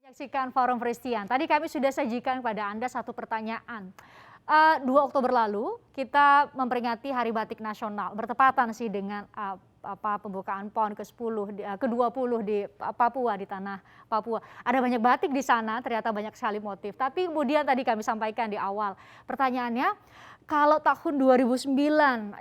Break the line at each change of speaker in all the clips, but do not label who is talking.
Menyaksikan Forum Christian. Tadi kami sudah sajikan kepada Anda satu pertanyaan. 2 Oktober lalu kita memperingati Hari Batik Nasional. Bertepatan sih dengan pembukaan PON ke-20 di Papua, di tanah Papua. Ada banyak batik di sana, ternyata banyak sekali motif. Tapi kemudian tadi kami sampaikan di awal, pertanyaannya, kalau tahun 2009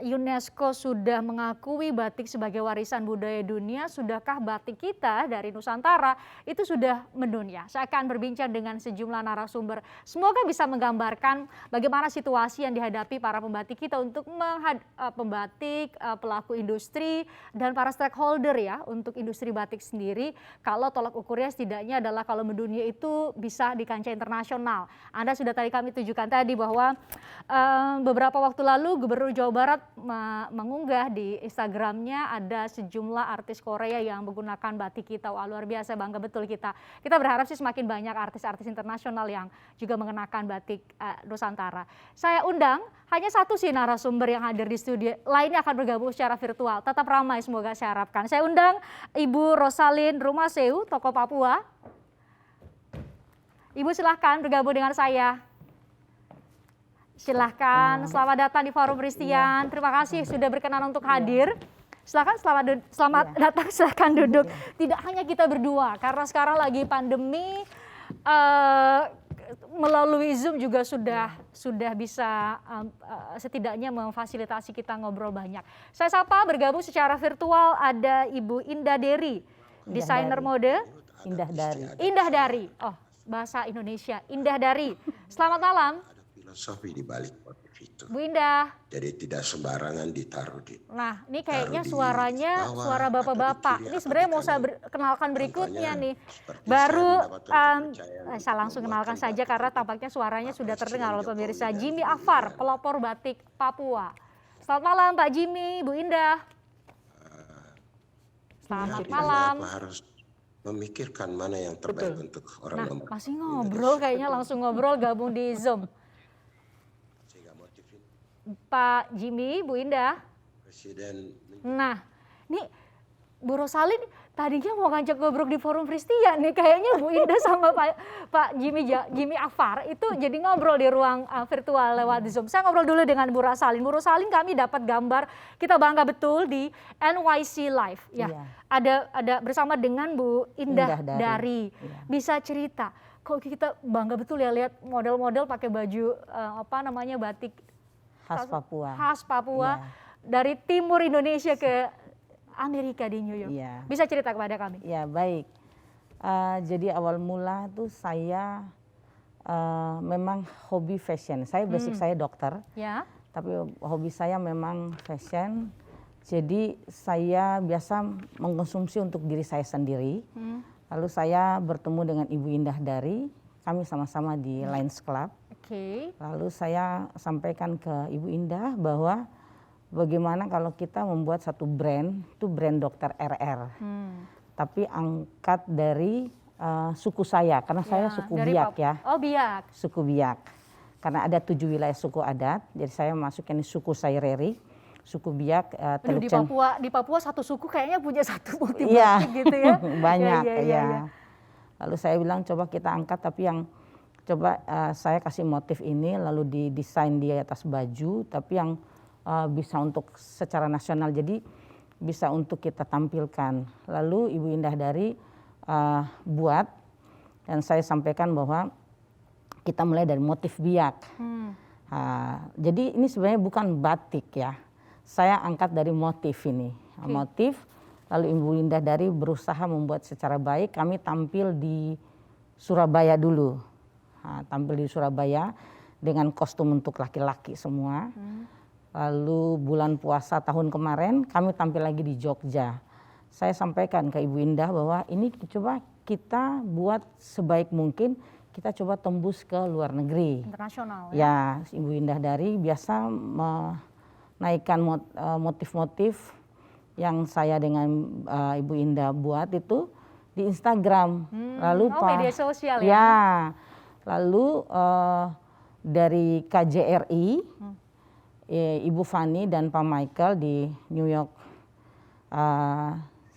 UNESCO sudah mengakui batik sebagai warisan budaya dunia, sudahkah batik kita dari Nusantara itu sudah mendunia? Saya akan berbincang dengan sejumlah narasumber. Semoga bisa menggambarkan bagaimana situasi yang dihadapi para pembatik kita untuk pembatik, pelaku industri, dan para stakeholder ya untuk industri batik sendiri. Kalau tolak ukurnya setidaknya adalah kalau mendunia itu bisa di kancah internasional. Anda sudah tadi kami tunjukkan tadi bahwa beberapa waktu lalu Gubernur Jawa Barat mengunggah di Instagramnya ada sejumlah artis Korea yang menggunakan batik kita. Wah, luar biasa, bangga betul kita. Kita berharap sih semakin banyak artis-artis internasional yang juga mengenakan batik Nusantara. Saya undang hanya satu sih narasumber yang hadir di studio, lainnya akan bergabung secara virtual. Tetap ramai semoga saya harapkan. Saya undang Ibu Rosalin Rumaseu, tokoh Papua. Ibu silahkan bergabung dengan saya. Silahkan, selamat datang di Forum Christian. Terima kasih sudah berkenan untuk hadir. Silahkan, selamat datang, silahkan duduk. Tidak hanya kita berdua, karena sekarang lagi pandemi, melalui Zoom juga sudah bisa setidaknya memfasilitasi kita ngobrol banyak. Saya sapa bergabung secara virtual ada Ibu Indah Dery, desainer mode. Indah Dari, oh bahasa Indonesia, Indah Dari. Selamat malam.
Filosofi di balik motif itu.
Bu Indah.
Jadi tidak sembarangan ditaruh di.
Nah, ini kayaknya suaranya suara bapak-bapak. Ini sebenarnya mau saya kenalkan berikutnya nih. Baru saya langsung kenalkan saja karena tampaknya suaranya sudah terdengar oleh pemirsa. Jimmy Afar, pelopor batik Papua. Selamat malam Pak Jimmy, Bu Indah. Selamat malam.
Harus memikirkan mana yang terbaik untuk orang nomor.
Masih ngobrol kayaknya, langsung ngobrol gabung di Zoom. Pak Jimmy, Bu Indah.
Presiden.
Nah, ini Bu Rosalin tadinya mau ngajak ngobrol di Forum Christian nih, kayaknya Bu Indah sama Pak Jimmy Afar itu jadi ngobrol di ruang virtual lewat Zoom. Saya ngobrol dulu dengan Bu Rosalin. Bu Rosalin, kami dapat gambar, kita bangga betul di NYC Live ya. Iya. Ada bersama dengan Bu Indah Dari. Iya. Bisa cerita, kok kita bangga betul ya lihat model-model pakai baju batik
khas Papua.
Khas Papua, ya. Dari timur Indonesia ke Amerika di New York. Ya. Bisa cerita kepada kami?
Ya, baik. Jadi awal mula tuh saya memang hobi fashion. Saya basic saya dokter. Ya. Tapi hobi saya memang fashion. Jadi saya biasa mengkonsumsi untuk diri saya sendiri. Lalu saya bertemu dengan Ibu Indah Dari. Kami sama-sama di Lions Club. Lalu saya sampaikan ke Ibu Indah bahwa bagaimana kalau kita membuat satu brand, itu brand Dokter RR. Tapi angkat dari suku saya, karena saya suku Biak ya.
Oh, Biak.
Suku Biak. Karena ada 7 wilayah suku adat, jadi saya masukkan suku Saireri, suku Biak.
Di Papua satu suku kayaknya punya satu motif batik gitu ya.
Banyak ya. Lalu saya bilang coba kita angkat, tapi yang saya kasih motif ini lalu didesain di atas baju, tapi yang bisa untuk secara nasional, jadi bisa untuk kita tampilkan. Lalu Ibu Indah Dari buat, dan saya sampaikan bahwa kita mulai dari motif Biak. Jadi ini sebenarnya bukan batik ya, saya angkat dari motif ini. Motif, lalu Ibu Indah Dari berusaha membuat secara baik. Kami tampil di Surabaya dulu. Tampil di Surabaya dengan kostum untuk laki-laki semua. Lalu bulan puasa tahun kemarin kami tampil lagi di Jogja. Saya sampaikan ke Ibu Indah bahwa ini coba kita buat sebaik mungkin, kita coba tembus ke luar negeri.
Internasional
ya. Ibu Indah Dari biasa menaikkan motif-motif yang saya dengan Ibu Indah buat itu di Instagram. Lalu
media sosial ya.
Lalu dari KJRI, Ibu Fani dan Pak Michael di New York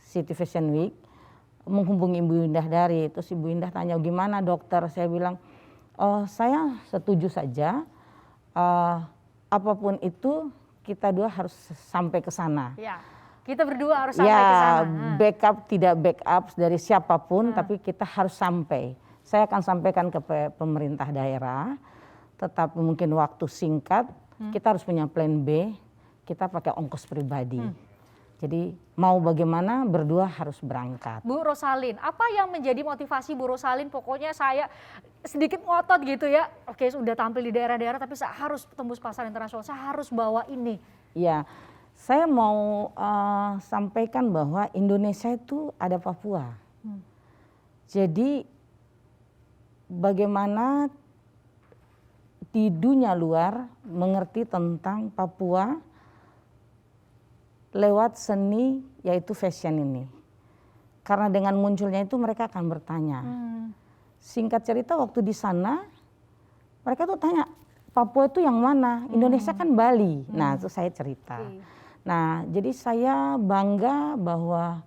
City Fashion Week menghubungi Ibu Indah Dari. Terus Ibu Indah tanya, gimana dokter? Saya bilang, oh saya setuju saja, apapun itu kita dua harus sampai ke sana.
Ya, kita berdua harus sampai
Ya,
ke sana.
backup tidak backup dari siapapun, tapi kita harus sampai. Saya akan sampaikan ke pemerintah daerah, tetapi mungkin waktu singkat, kita harus punya plan B, kita pakai ongkos pribadi. Jadi mau bagaimana berdua harus berangkat.
Bu Rosalin, apa yang menjadi motivasi Bu Rosalin? Pokoknya saya sedikit ngotot gitu ya. Oke, sudah tampil di daerah-daerah tapi saya harus tembus pasar internasional. Saya harus bawa ini.
Ya, saya mau sampaikan bahwa Indonesia itu ada Papua. Jadi bagaimana di dunia luar mengerti tentang Papua lewat seni yaitu fashion ini. Karena dengan munculnya itu mereka akan bertanya. Singkat cerita waktu di sana mereka tuh tanya, Papua itu yang mana? Indonesia kan Bali. Nah itu saya cerita. Nah jadi saya bangga bahwa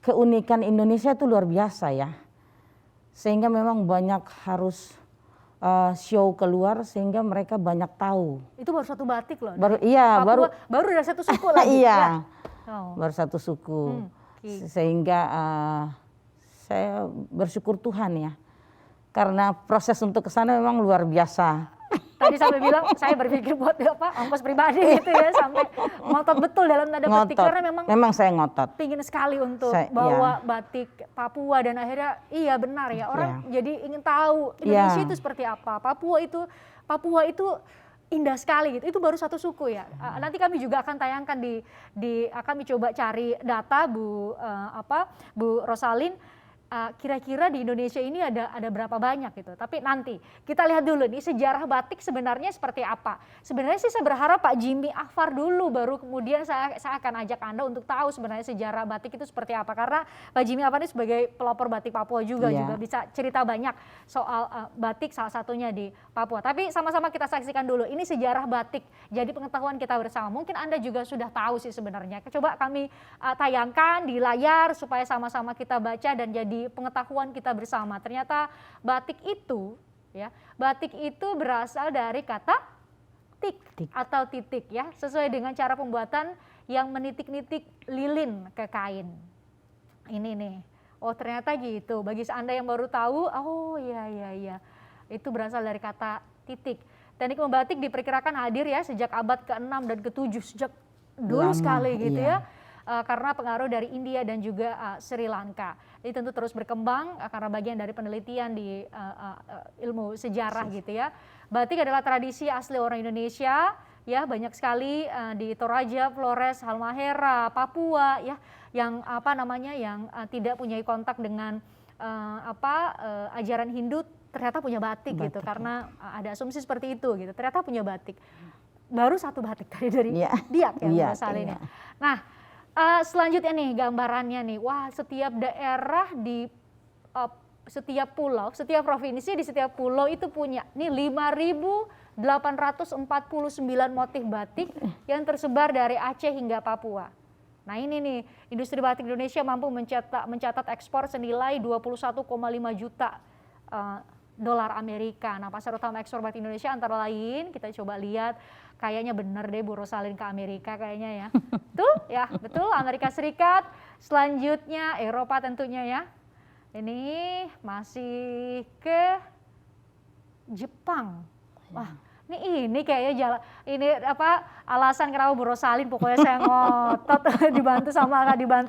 keunikan Indonesia itu luar biasa ya. Sehingga memang banyak harus show keluar sehingga mereka banyak tahu.
Itu baru satu batik loh.
Iya,
Papua, baru dari satu suku lagi.
Iya,
ya?
baru satu suku. Sehingga saya bersyukur Tuhan ya, karena proses untuk ke sana memang luar biasa.
Tadi sampai bilang saya berpikir buat apa ongkos pribadi gitu ya, sampai ngotot betul dalam tanda petik karena memang
saya ngotot.
Pingin sekali untuk bawa batik Papua dan akhirnya iya benar ya orang jadi ingin tahu Indonesia itu seperti apa. Papua itu indah sekali gitu. Itu baru satu suku ya. Nanti kami juga akan tayangkan kami coba cari data Bu Rosalin. Kira-kira di Indonesia ini ada berapa banyak gitu. Tapi nanti kita lihat dulu nih sejarah batik sebenarnya seperti apa. Sebenarnya sih saya berharap Pak Jimmy Akfar dulu baru kemudian saya akan ajak Anda untuk tahu sebenarnya sejarah batik itu seperti apa. Karena Pak Jimmy Akfar ini sebagai pelopor batik Papua juga bisa cerita banyak soal batik salah satunya di Papua. Tapi sama-sama kita saksikan dulu ini sejarah batik. Jadi pengetahuan kita bersama. Mungkin Anda juga sudah tahu sih sebenarnya. Coba kami tayangkan di layar supaya sama-sama kita baca dan jadi pengetahuan kita bersama. Ternyata batik itu berasal dari kata tik atau titik ya, sesuai dengan cara pembuatan yang menitik-nitik lilin ke kain. Ini nih. Oh, ternyata gitu. Bagi Anda yang baru tahu, oh iya. Itu berasal dari kata titik. Teknik membatik diperkirakan hadir ya sejak abad ke-6 dan ke-7, sejak dulu sekali gitu ya. Karena pengaruh dari India dan juga Sri Lanka. Ini tentu terus berkembang karena bagian dari penelitian di ilmu sejarah gitu ya. Batik adalah tradisi asli orang Indonesia ya, banyak sekali di Toraja, Flores, Halmahera, Papua ya, yang yang tidak punya kontak dengan ajaran Hindu ternyata punya batik gitu, karena ada asumsi seperti itu gitu. Ternyata punya batik. Baru satu batik tadi dari Biak ya Rosalin ya. Nah, selanjutnya nih gambarannya nih, wah setiap daerah di setiap pulau, setiap provinsi di setiap pulau itu punya nih 5.849 motif batik yang tersebar dari Aceh hingga Papua. Nah ini nih industri batik Indonesia mampu mencatat ekspor senilai 21,5 juta dolar Amerika. Nah pasar utama ekspor batik Indonesia antara lain kita coba lihat. Kayaknya bener deh Bu Rosalin ke Amerika kayaknya ya. Betul ya, betul Amerika Serikat. Selanjutnya Eropa tentunya ya. Ini masih ke Jepang. Wah, ini kayaknya jalan ini alasan kenapa Bu Rosalin pokoknya saya ngotot dibantu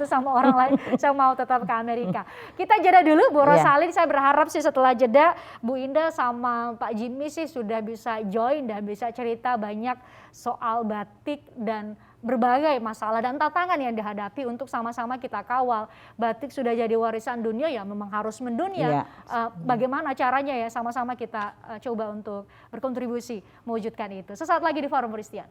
sama orang lain, saya mau tetap ke Amerika. Kita jeda dulu Bu Rosalin, saya berharap sih setelah jeda Bu Indah sama Pak Jimmy sih sudah bisa join dan bisa cerita banyak soal batik dan berbagai masalah dan tantangan yang dihadapi untuk sama-sama kita kawal. Batik sudah jadi warisan dunia ya, memang harus mendunia. Bagaimana caranya ya, sama-sama kita coba untuk berkontribusi mewujudkan itu. Sesaat lagi di Forum Christian.